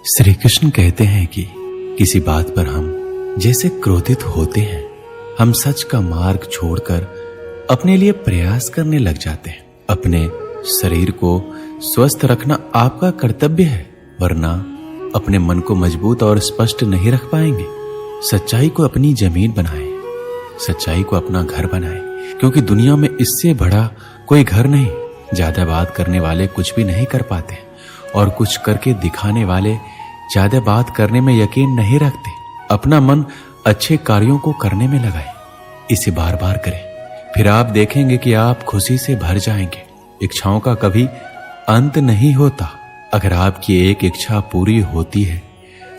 श्री कृष्ण कहते हैं कि किसी बात पर हम जैसे क्रोधित होते हैं, हम सच का मार्ग छोड़कर अपने लिए प्रयास करने लग जाते हैं। अपने शरीर को स्वस्थ रखना आपका कर्तव्य है, वरना अपने मन को मजबूत और स्पष्ट नहीं रख पाएंगे। सच्चाई को अपनी जमीन बनाएं, सच्चाई को अपना घर बनाएं, क्योंकि दुनिया में इससे बड़ा कोई घर नहीं। ज्यादा बात करने वाले कुछ भी नहीं कर पाते और कुछ करके दिखाने वाले ज्यादा बात करने में यकीन नहीं रखते। अपना मन अच्छे कार्यों को करने में लगाएं, इसे बार बार करें, फिर आप देखेंगे कि आप खुशी से भर जाएंगे। इच्छाओं का कभी अंत नहीं होता। अगर आपकी एक इच्छा पूरी होती है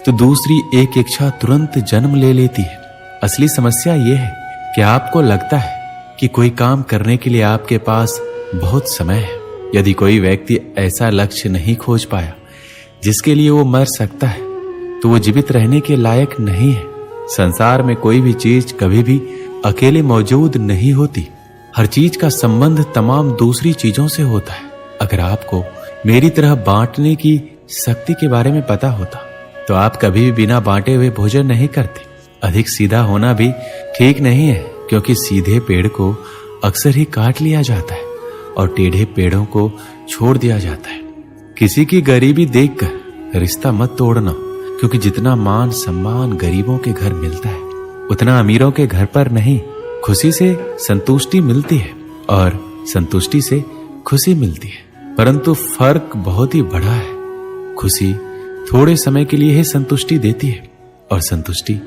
तो दूसरी एक इच्छा तुरंत जन्म ले लेती है। असली समस्या यह है कि आपको लगता है कि कोई काम करने के लिए आपके पास बहुत समय है। यदि कोई व्यक्ति ऐसा लक्ष्य नहीं खोज पाया जिसके लिए वो मर सकता है, तो वो जीवित रहने के लायक नहीं है। संसार में कोई भी चीज कभी भी अकेले मौजूद नहीं होती। हर चीज का संबंध तमाम दूसरी चीजों से होता है। अगर आपको मेरी तरह बांटने की शक्ति के बारे में पता होता तो आप कभी भी बिना बांटे हुए भोजन नहीं करते। अधिक सीधा होना भी ठीक नहीं है, क्योंकि सीधे पेड़ को अक्सर ही काट लिया जाता है और टेढ़े पेड़ों को छोड़ दिया जाता है। किसी की गरीबी देखकर रिश्ता मत तोड़ना, क्योंकि जितना मान सम्मान गरीबों के घर मिलता है उतना अमीरों के घर पर नहीं। खुशी से संतुष्टि मिलती है और संतुष्टि से खुशी मिलती है, परंतु फर्क बहुत ही बड़ा है। खुशी थोड़े समय के लिए ही संतुष्टि देती है और संतुष्टि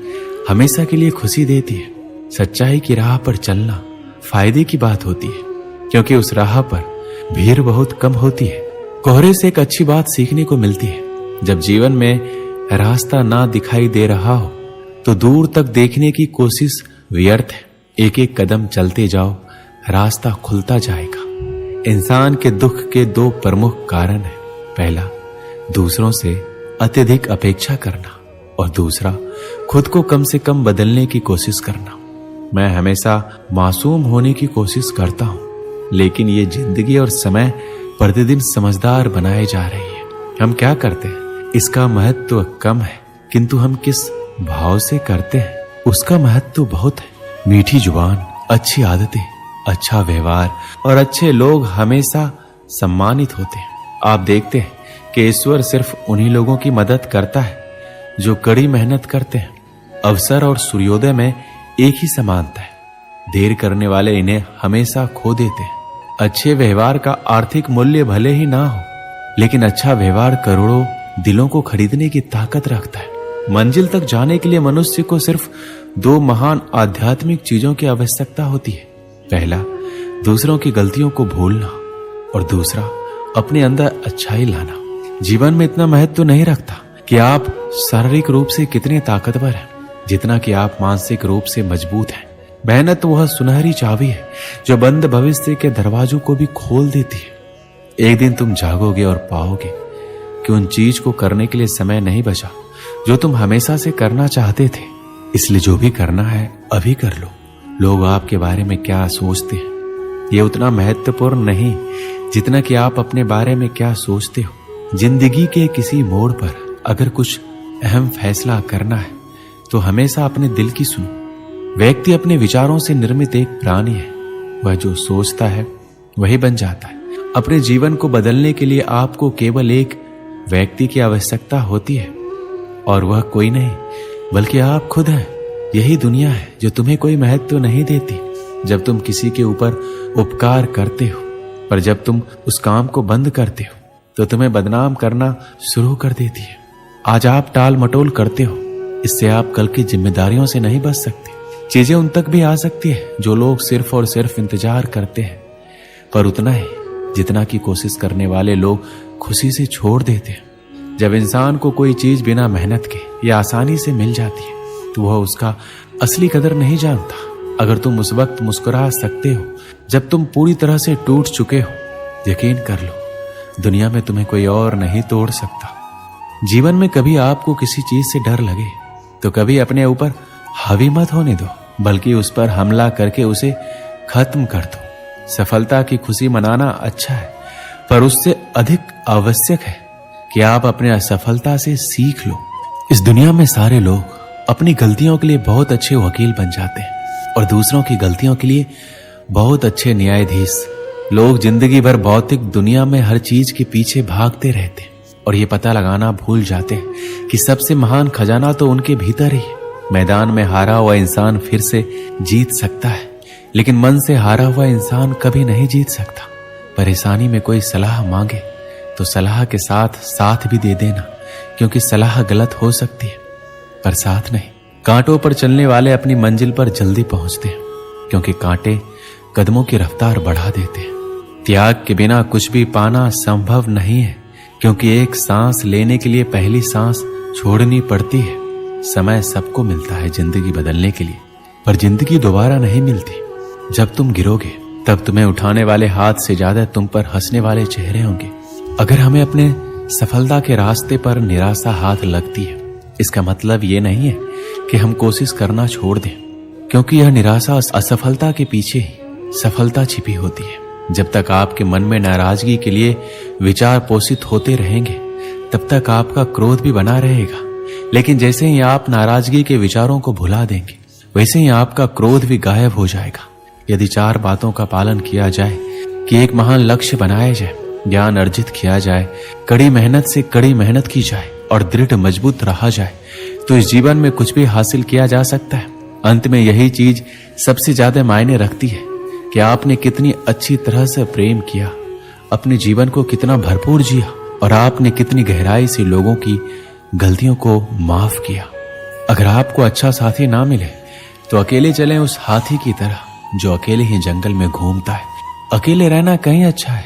हमेशा के लिए खुशी देती है। सच्चाई की राह पर चलना फायदे की बात होती है, क्योंकि उस राह पर भीड़ बहुत कम होती है। कोहरे से एक अच्छी बात सीखने को मिलती है। जब जीवन में रास्ता ना दिखाई दे रहा हो तो दूर तक देखने की कोशिश व्यर्थ है। एक एक कदम चलते जाओ, रास्ता खुलता जाएगा। इंसान के दुख के दो प्रमुख कारण हैं। पहला, दूसरों से अत्यधिक अपेक्षा करना, और दूसरा, खुद को कम से कम बदलने की कोशिश करना। मैं हमेशा मासूम होने की कोशिश करता हूं, लेकिन ये जिंदगी और समय प्रतिदिन समझदार बनाए जा रही है। हम क्या करते हैं इसका महत्व कम है, किंतु हम किस भाव से करते हैं उसका महत्व बहुत है। मीठी जुबान, अच्छी आदतें, अच्छा व्यवहार और अच्छे लोग हमेशा सम्मानित होते हैं। आप देखते हैं कि ईश्वर सिर्फ उन्हीं लोगों की मदद करता है जो कड़ी मेहनत करते हैं। अवसर और सूर्योदय में एक ही समानता है। देर करने वाले इन्हें हमेशा खो देते हैं। अच्छे व्यवहार का आर्थिक मूल्य भले ही ना हो, लेकिन अच्छा व्यवहार करोड़ों दिलों को खरीदने की ताकत रखता है। मंजिल तक जाने के लिए मनुष्य को सिर्फ दो महान आध्यात्मिक चीजों की आवश्यकता होती है। पहला, दूसरों की गलतियों को भूलना, और दूसरा, अपने अंदर अच्छाई लाना। जीवन में इतना महत्व नहीं रखता कि आप शारीरिक रूप से कितने ताकतवर हैं, जितना कि आप मानसिक रूप से मजबूत हैं। मेहनत वह सुनहरी चाबी है जो बंद भविष्य के दरवाजों को भी खोल देती है। एक दिन तुम जागोगे और पाओगे कि उन चीज को करने के लिए समय नहीं बचा जो तुम हमेशा से करना चाहते थे। इसलिए जो भी करना है अभी कर लो। लोग आपके बारे में क्या सोचते हैं ये उतना महत्वपूर्ण नहीं जितना कि आप अपने बारे में क्या सोचते हो। जिंदगी के किसी मोड़ पर अगर कुछ अहम फैसला करना है तो हमेशा अपने दिल की सुनो। व्यक्ति अपने विचारों से निर्मित एक प्राणी है। वह जो सोचता है वही बन जाता है। अपने जीवन को बदलने के लिए आपको केवल एक व्यक्ति की आवश्यकता होती है, और वह कोई नहीं बल्कि आप खुद हैं। यही दुनिया है जो तुम्हें कोई महत्व नहीं देती जब तुम किसी के ऊपर उपकार करते हो, पर जब तुम उस काम को बंद करते हो तो तुम्हें बदनाम करना शुरू कर देती है। आज आप टाल मटोल करते हो, इससे आप कल की जिम्मेदारियों से नहीं बच सकते। चीजें उन तक भी आ सकती है जो लोग सिर्फ और सिर्फ इंतजार करते हैं, पर उतना ही जितना की कोशिश करने वाले लोग खुशी से छोड़ देते हैं। जब इंसान को कोई चीज बिना मेहनत के या आसानी से मिल जाती है तो वह उसका असली कदर नहीं जानता। अगर तुम उस वक्त मुस्कुरा सकते हो जब तुम पूरी तरह से टूट चुके हो, यकीन कर लो दुनिया में तुम्हें कोई और नहीं तोड़ सकता। जीवन में कभी आपको किसी चीज से डर लगे तो कभी अपने ऊपर हावी मत होने दो, बल्कि उस पर हमला करके उसे खत्म कर दो। सफलता की खुशी मनाना अच्छा है, पर उससे अधिक आवश्यक है कि आप अपने असफलता से सीख लो। इस दुनिया में सारे लोग अपनी गलतियों के लिए बहुत अच्छे वकील बन जाते हैं और दूसरों की गलतियों के लिए बहुत अच्छे न्यायाधीश। लोग जिंदगी भर भौतिक दुनिया में हर चीज के पीछे भागते रहते हैं और ये पता लगाना भूल जाते हैं कि सबसे महान खजाना तो उनके भीतर ही है। मैदान में हारा हुआ इंसान फिर से जीत सकता है, लेकिन मन से हारा हुआ इंसान कभी नहीं जीत सकता। परेशानी में कोई सलाह मांगे तो सलाह के साथ साथ भी दे देना, क्योंकि सलाह गलत हो सकती है पर साथ नहीं। कांटों पर चलने वाले अपनी मंजिल पर जल्दी पहुंचते हैं, क्योंकि कांटे कदमों की रफ्तार बढ़ा देते हैं। त्याग के बिना कुछ भी पाना संभव नहीं है, क्योंकि एक सांस लेने के लिए पहली सांस छोड़नी पड़ती है। समय सबको मिलता है जिंदगी बदलने के लिए, पर जिंदगी दोबारा नहीं मिलती। जब तुम गिरोगे तब तुम्हें उठाने वाले हाथ से ज्यादा तुम पर हंसने वाले चेहरे होंगे। अगर हमें अपने सफलता के रास्ते पर निराशा हाथ लगती है, इसका मतलब ये नहीं है कि हम कोशिश करना छोड़ दें, क्योंकि यह निराशा असफलता के पीछे ही सफलता छिपी होती है। जब तक आपके मन में नाराजगी के लिए विचार पोषित होते रहेंगे, तब तक आपका क्रोध भी बना रहेगा। लेकिन जैसे ही आप नाराजगी के विचारों को भुला देंगे, वैसे ही आपका क्रोध भी गायब हो जाएगा। यदि 4 बातों का पालन किया जाए कि एक महान लक्ष्य बनाया जाए, ज्ञान अर्जित किया जाए, कड़ी मेहनत से कड़ी मेहनत की जाए और दृढ़ मजबूत रहा जाए, तो इस जीवन में कुछ भी हासिल किया जा सकता है। अंत में यही चीज सबसे ज्यादा मायने रखती है कि आपने कितनी अच्छी तरह से प्रेम किया, अपने जीवन को कितना भरपूर जिया और आपने कितनी गहराई से लोगों की गलतियों को माफ किया। अगर आपको अच्छा साथी ना मिले तो अकेले चलें उस हाथी की तरह जो अकेले ही जंगल में घूमता है। अकेले रहना कहीं अच्छा है,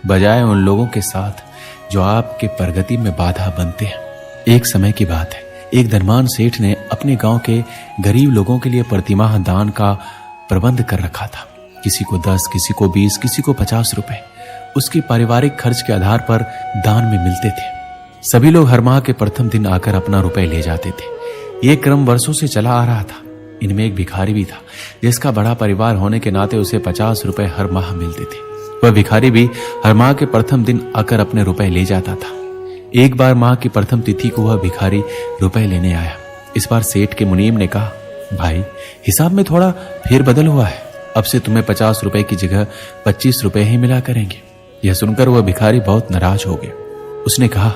बजाय उन लोगों के साथ जो आपके प्रगति में बाधा बनते हैं। एक समय की बात है, एक धनवान सेठ ने अपने गांव के गरीब लोगों के लिए प्रतिमाह दान का प्रबंध कर रखा था। किसी को 10, किसी को 20, किसी को 50 रुपए उसके पारिवारिक खर्च के आधार पर दान में मिलते थे। सभी लोग हर माह के प्रथम दिन आकर अपना रुपए ले जाते थे। ये क्रम वर्षों से चला आ रहा था। इनमें एक भिखारी भी था, जिसका बड़ा परिवार होने के नाते उसे 50 रुपए हर माह मिलते थे। वह भिखारी भी हर माह के प्रथम दिन आकर अपने रुपए ले जाता था। एक बार माह की प्रथम तिथि को वह भिखारी रुपए लेने आया। इस बार सेठ के मुनीम ने कहा, भाई हिसाब में थोड़ा फेरबदल हुआ है, अब से तुम्हें 50 रुपए की जगह 25 रुपए ही मिला करेंगे। यह सुनकर वह भिखारी बहुत नाराज हो गया। उसने कहा,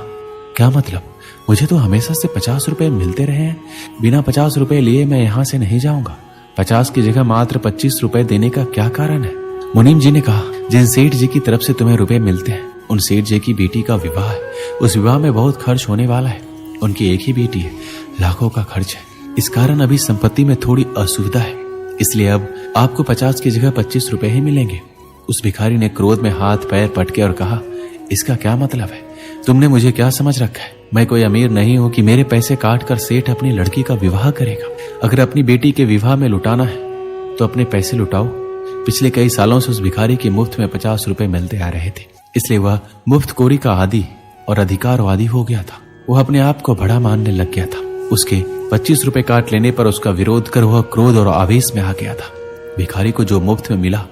क्या मतलब, मुझे तो हमेशा से 50 रुपए मिलते रहे हैं, बिना 50 रुपए लिए मैं यहाँ से नहीं जाऊंगा। 50 की जगह मात्र 25 रुपए देने का क्या कारण है? मुनीम जी ने कहा, जिन सेठ जी की तरफ से तुम्हें रुपए मिलते हैं, उन सेठ जी की बेटी का विवाह है। उस विवाह में बहुत खर्च होने वाला है। उनकी एक ही बेटी है, लाखों का खर्च है। इस कारण अभी संपत्ति में थोड़ी असुविधा है, इसलिए अब आपको 50 की जगह 25 रुपए ही मिलेंगे। उस भिखारी ने क्रोध में हाथ पैर पटके और कहा, इसका क्या मतलब है? तुमने मुझे क्या समझ रखा है? मैं कोई अमीर नहीं हूं कि मेरे पैसे काट कर सेठ अपनी लड़की का विवाह करेगा। अगर अपनी बेटी के विवाह में लुटाना है तो अपने पैसे लुटाओ। पिछले कई सालों से उस भिखारी के मुफ्त में 50 रुपए मिलते आ रहे थे, इसलिए वह मुफ्तखोरी का आदी और अधिकारवादी हो गया था। वह अपने आप को बड़ा मानने लग गया था। उसके 25 रुपए काट लेने पर उसका विरोध कर वह क्रोध और आवेश में आ गया था। भिखारी को जो मुफ्त में मिला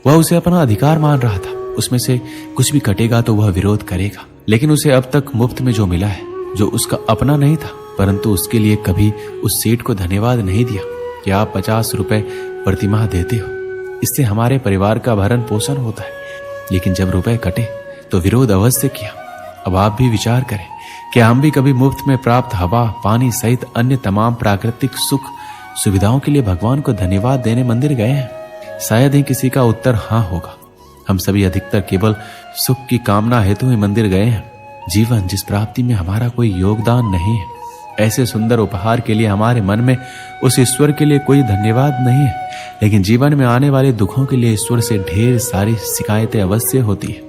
वह उसे अपना अधिकार मान रहा था। उसमें से कुछ भी कटेगा तो वह विरोध करेगा। लेकिन उसे अब तक मुफ्त में जो मिला है, जो उसका अपना नहीं था, परंतु उसके लिए कभी उस सेठ को धन्यवाद नहीं दिया कि आप 50 रुपए प्रतिमाह देते हो, इससे हमारे परिवार का भरण पोषण होता है। लेकिन जब रुपए कटे तो विरोध अवश्य किया। अब आप भी विचार करें कि हम भी कभी मुफ्त में प्राप्त हवा, पानी सहित अन्य तमाम प्राकृतिक सुख सुविधाओं के लिए भगवान को धन्यवाद देने मंदिर गए हैं? शायद ही किसी का उत्तर हाँ होगा। हम सभी अधिकतर केवल सुख की कामना हेतु ही मंदिर गए हैं। जीवन जिस प्राप्ति में हमारा कोई योगदान नहीं है, ऐसे सुंदर उपहार के लिए हमारे मन में उस ईश्वर के लिए कोई धन्यवाद नहीं है। लेकिन जीवन में आने वाले दुखों के लिए ईश्वर से ढेर सारी शिकायतें अवश्य होती है।